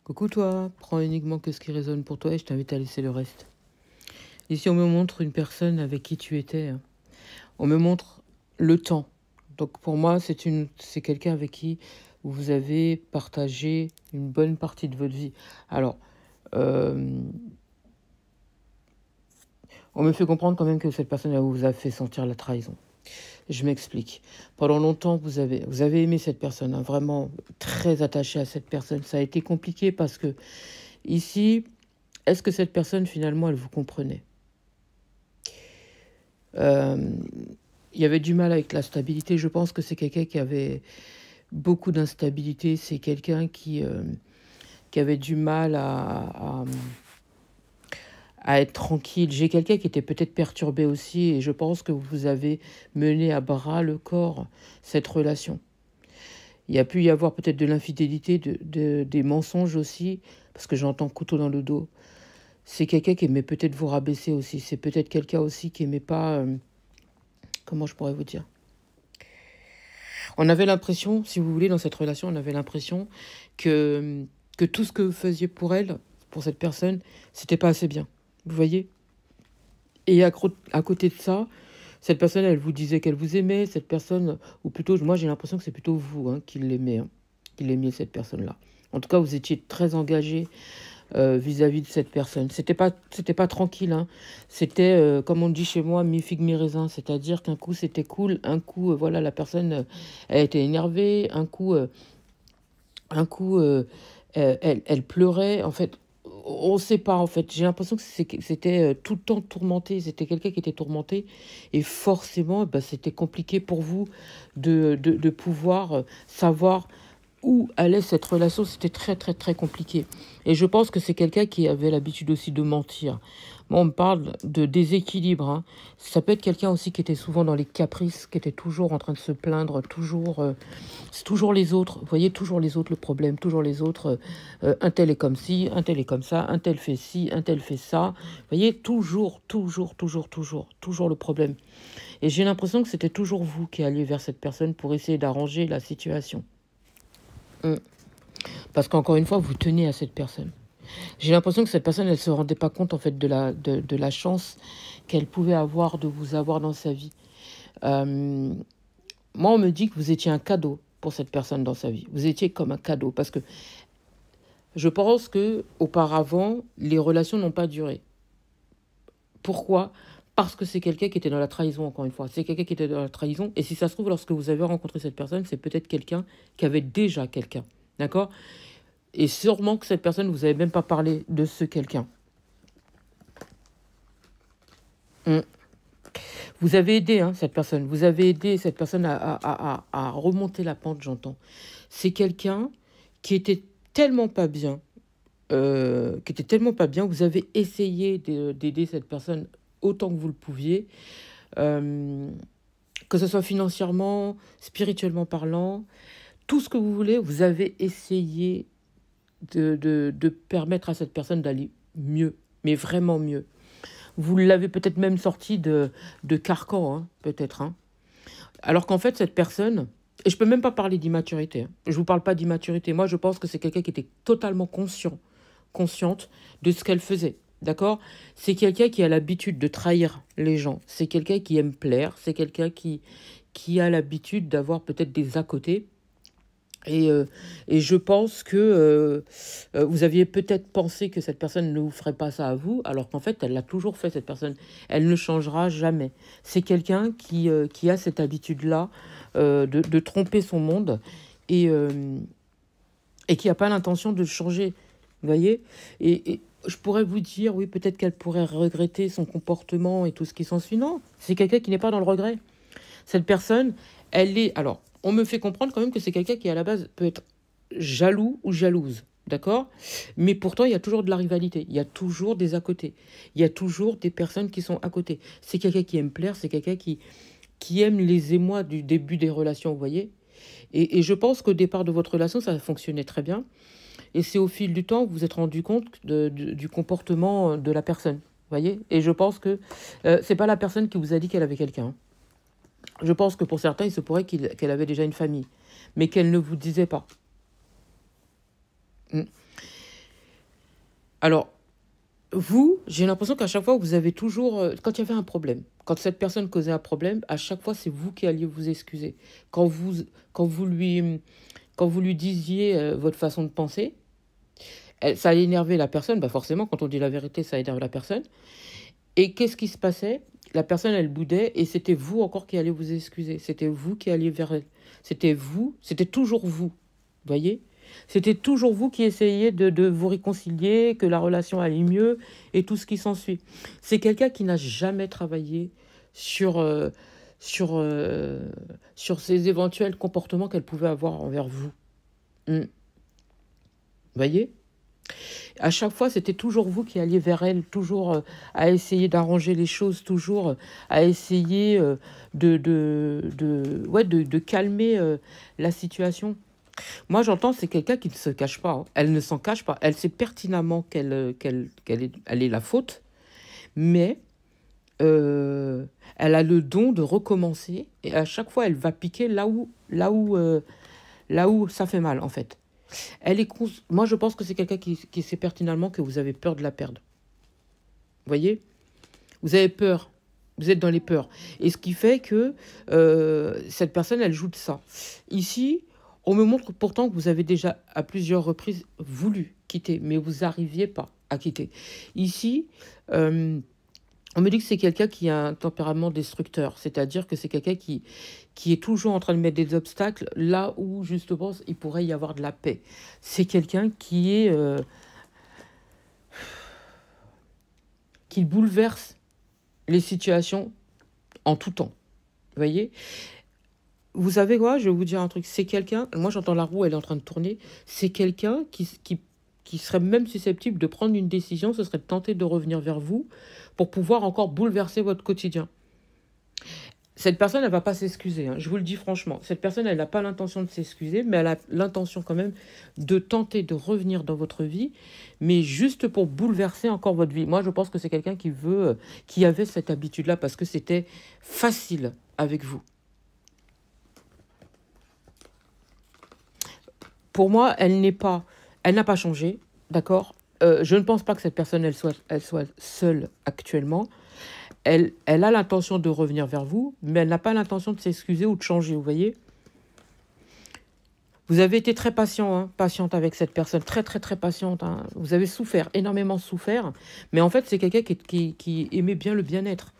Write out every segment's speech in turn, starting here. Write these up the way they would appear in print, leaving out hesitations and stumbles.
Coucou toi, prends uniquement que ce qui résonne pour toi et je t'invite à laisser le reste. Ici, on me montre une personne avec qui tu étais, hein. On me montre le temps. Donc pour moi, c'est quelqu'un avec qui vous avez partagé une bonne partie de votre vie. Alors, euh, on me fait comprendre quand même que cette personne elle vous a fait sentir la trahison. Je m'explique. Pendant longtemps, vous avez aimé cette personne, hein, vraiment très attaché à cette personne. Ça a été compliqué parce que ici, est-ce que cette personne finalement, elle vous comprenait? Euh, il y avait du mal avec la stabilité. Je pense que c'est quelqu'un qui avait beaucoup d'instabilité. C'est quelqu'un qui avait du mal à être tranquille. J'ai quelqu'un qui était peut-être perturbé aussi et je pense que vous avez mené à bras le corps cette relation. Il y a pu y avoir peut-être de l'infidélité, des mensonges aussi, parce que j'entends couteau dans le dos. C'est quelqu'un qui aimait peut-être vous rabaisser aussi. C'est peut-être quelqu'un aussi qui aimait pas... comment je pourrais vous dire? On avait l'impression, si vous voulez, dans cette relation, on avait l'impression que, que tout ce que vous faisiez pour elle, pour cette personne, c'était pas assez bien. Vous voyez? Et à côté de ça, cette personne, elle vous disait qu'elle vous aimait. Cette personne, ou plutôt, moi j'ai l'impression que c'est plutôt vous qui l'aimez, qui l'aimiez cette personne-là. En tout cas, vous étiez très engagé vis-à-vis de cette personne. C'était pas tranquille, hein. C'était, comme on dit chez moi, mi figue mi raisin. C'est-à-dire qu'un coup c'était cool, un coup, voilà, la personne, elle était énervée, un coup, elle pleurait. En fait, on ne sait pas. En fait, j'ai l'impression que c'était tout le temps tourmenté. C'était quelqu'un qui était tourmenté, et forcément, bah, c'était compliqué pour vous de pouvoir savoir où allait cette relation. C'était très, très, très compliqué. Et je pense que c'est quelqu'un qui avait l'habitude aussi de mentir. Moi, on me parle de déséquilibre, hein. Ça peut être quelqu'un aussi qui était souvent dans les caprices, qui était toujours en train de se plaindre, toujours, c'est toujours les autres. Vous voyez, toujours les autres le problème, toujours les autres. Un tel est comme ci, un tel est comme ça, un tel fait ci, un tel fait ça. Vous voyez, toujours, toujours, toujours, toujours, toujours le problème. Et j'ai l'impression que c'était toujours vous qui alliez vers cette personne pour essayer d'arranger la situation. Mm. Parce qu'encore une fois, vous tenez à cette personne. J'ai l'impression que cette personne, elle ne se rendait pas compte en fait de la chance qu'elle pouvait avoir de vous avoir dans sa vie. Euh, Moi, on me dit que vous étiez un cadeau pour cette personne dans sa vie. Vous étiez comme un cadeau parce que je pense que auparavant, les relations n'ont pas duré. Pourquoi? Parce que c'est quelqu'un qui était dans la trahison, encore une fois. C'est quelqu'un qui était dans la trahison. Et si ça se trouve, lorsque vous avez rencontré cette personne, c'est peut-être quelqu'un qui avait déjà quelqu'un. D'accord? Et sûrement que cette personne, vous n'avez même pas parlé de ce quelqu'un. Mm. Vous avez aidé cette personne. Vous avez aidé cette personne à remonter la pente, j'entends. C'est quelqu'un qui était tellement pas bien, vous avez essayé d'aider cette personne autant que vous le pouviez, euh, que ce soit financièrement, spirituellement parlant, tout ce que vous voulez, vous avez essayé de permettre à cette personne d'aller mieux, mais vraiment mieux. Vous l'avez peut-être même sorti de carcan, peut-être, hein. Alors qu'en fait, cette personne, et je peux même pas parler d'immaturité, hein. Je vous parle pas d'immaturité. Moi, je pense que c'est quelqu'un qui était totalement consciente de ce qu'elle faisait. D'accord? C'est quelqu'un qui a l'habitude de trahir les gens. C'est quelqu'un qui aime plaire. C'est quelqu'un qui a l'habitude d'avoir peut-être des à côté. Et je pense que vous aviez peut-être pensé que cette personne ne vous ferait pas ça à vous, alors qu'en fait, elle l'a toujours fait, cette personne. Elle ne changera jamais. C'est quelqu'un qui a cette habitude-là de tromper son monde et, euh, et qui n'a pas l'intention de changer. Vous voyez? Et je pourrais vous dire, oui, peut-être qu'elle pourrait regretter son comportement et tout ce qui s'ensuit. Non, c'est quelqu'un qui n'est pas dans le regret. Cette personne, elle est... Alors, on me fait comprendre quand même que c'est quelqu'un qui, à la base, peut être jaloux ou jalouse. D'accord? Mais pourtant, il y a toujours de la rivalité. Il y a toujours des à côté. Il y a toujours des personnes qui sont à côté. C'est quelqu'un qui aime plaire. C'est quelqu'un qui aime les émois du début des relations, vous voyez? Et je pense qu'au départ de votre relation, ça fonctionnait très bien. Et c'est au fil du temps que vous vous êtes rendu compte du comportement de la personne. Vous voyez? Et je pense que c'est pas la personne qui vous a dit qu'elle avait quelqu'un. Je pense que pour certains, il se pourrait qu'elle avait déjà une famille, mais qu'elle ne vous disait pas. Mm. Alors, vous, j'ai l'impression qu'à chaque fois, vous avez toujours... quand il y avait un problème, quand cette personne causait un problème, à chaque fois, c'est vous qui alliez vous excuser. Quand vous, quand vous lui, quand vous lui disiez votre façon de penser, ça allait énerver la personne. Bah forcément, quand on dit la vérité, ça énerve la personne. Et qu'est-ce qui se passait? La personne, elle boudait et c'était vous encore qui alliez vous excuser. C'était vous qui alliez vers elle. C'était vous, c'était toujours vous. Voyez? C'était toujours vous qui essayiez de vous réconcilier, que la relation allait mieux et tout ce qui s'ensuit. C'est quelqu'un qui n'a jamais travaillé sur, sur, euh, sur ces éventuels comportements qu'elle pouvait avoir envers vous. Hmm. Voyez? À chaque fois, c'était toujours vous qui alliez vers elle, toujours à essayer d'arranger les choses, toujours à essayer ouais, de calmer la situation. Moi, j'entends, c'est quelqu'un qui ne se cache pas, hein. Elle ne s'en cache pas. Elle sait pertinemment elle est la faute, mais elle a le don de recommencer. Et à chaque fois, elle va piquer là où ça fait mal, en fait. Moi, je pense que c'est quelqu'un qui sait pertinemment que vous avez peur de la perdre. Vous voyez? Vous avez peur. Vous êtes dans les peurs. Et ce qui fait que cette personne, elle joue de ça. Ici, on me montre pourtant que vous avez déjà à plusieurs reprises voulu quitter, mais vous n'arriviez pas à quitter. Ici, on me dit que c'est quelqu'un qui a un tempérament destructeur, c'est-à-dire que c'est quelqu'un qui est toujours en train de mettre des obstacles là où justement il pourrait y avoir de la paix. C'est quelqu'un qui bouleverse les situations en tout temps. Vous voyez? Vous savez quoi? Je vais vous dire un truc. C'est quelqu'un, moi j'entends la roue, elle est en train de tourner. C'est quelqu'un qui serait même susceptible de prendre une décision, ce serait de tenter de revenir vers vous pour pouvoir encore bouleverser votre quotidien. Cette personne, elle ne va pas s'excuser, hein, je vous le dis franchement. Cette personne, elle n'a pas l'intention de s'excuser, mais elle a l'intention quand même de tenter de revenir dans votre vie, mais juste pour bouleverser encore votre vie. Moi, je pense que c'est quelqu'un qui avait cette habitude-là parce que c'était facile avec vous. Pour moi, elle n'a pas changé, d'accord? Je ne pense pas que cette personne, elle soit seule actuellement. Elle a l'intention de revenir vers vous, mais elle n'a pas l'intention de s'excuser ou de changer, vous voyez? Vous avez été très patient, hein, patiente avec cette personne, très très très patiente, hein. Vous avez souffert, énormément souffert, mais en fait, c'est quelqu'un qui aimait bien le bien-être.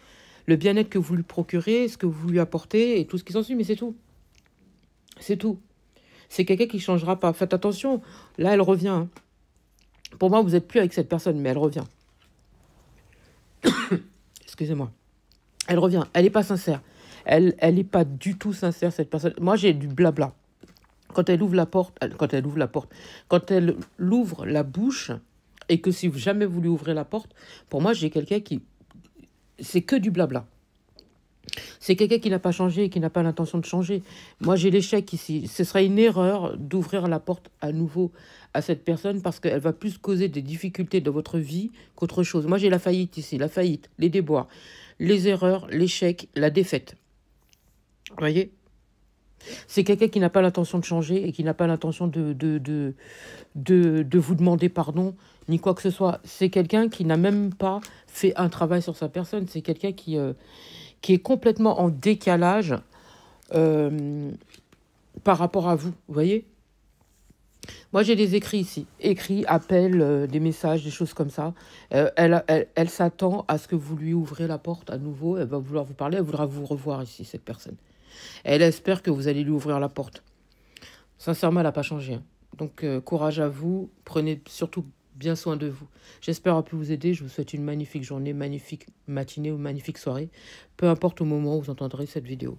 Le bien-être que vous lui procurez, ce que vous lui apportez et tout ce qui s'ensuit, mais c'est tout. C'est tout. C'est quelqu'un qui ne changera pas. Faites attention, là, elle revient, hein. Pour moi, vous n'êtes plus avec cette personne, mais elle revient. Excusez-moi. Elle revient. Elle n'est pas sincère. Elle n'est pas du tout sincère, cette personne. Moi, j'ai du blabla. Quand elle ouvre la porte, quand elle ouvre la bouche, et que si jamais vous lui ouvrez la porte, pour moi, j'ai quelqu'un qui... C'est que du blabla. C'est quelqu'un qui n'a pas changé et qui n'a pas l'intention de changer. Moi, j'ai l'échec ici. Ce serait une erreur d'ouvrir la porte à nouveau à cette personne parce qu'elle va plus causer des difficultés dans votre vie qu'autre chose. Moi, j'ai la faillite ici, la faillite, les déboires, les erreurs, l'échec, la défaite. Vous voyez? C'est quelqu'un qui n'a pas l'intention de changer et qui n'a pas l'intention de vous demander pardon, ni quoi que ce soit. C'est quelqu'un qui n'a même pas fait un travail sur sa personne. C'est quelqu'un qui est complètement en décalage par rapport à vous, vous voyez? Moi, j'ai des écrits ici. Écrits, appels, des messages, des choses comme ça. Elle s'attend à ce que vous lui ouvrez la porte à nouveau. Elle va vouloir vous parler. Elle voudra vous revoir ici, cette personne. Elle espère que vous allez lui ouvrir la porte. Sincèrement, elle n'a pas changé, hein. Donc, courage à vous. Prenez surtout bien soin de vous. J'espère avoir pu vous aider. Je vous souhaite une magnifique journée, magnifique matinée ou magnifique soirée. Peu importe au moment où vous entendrez cette vidéo.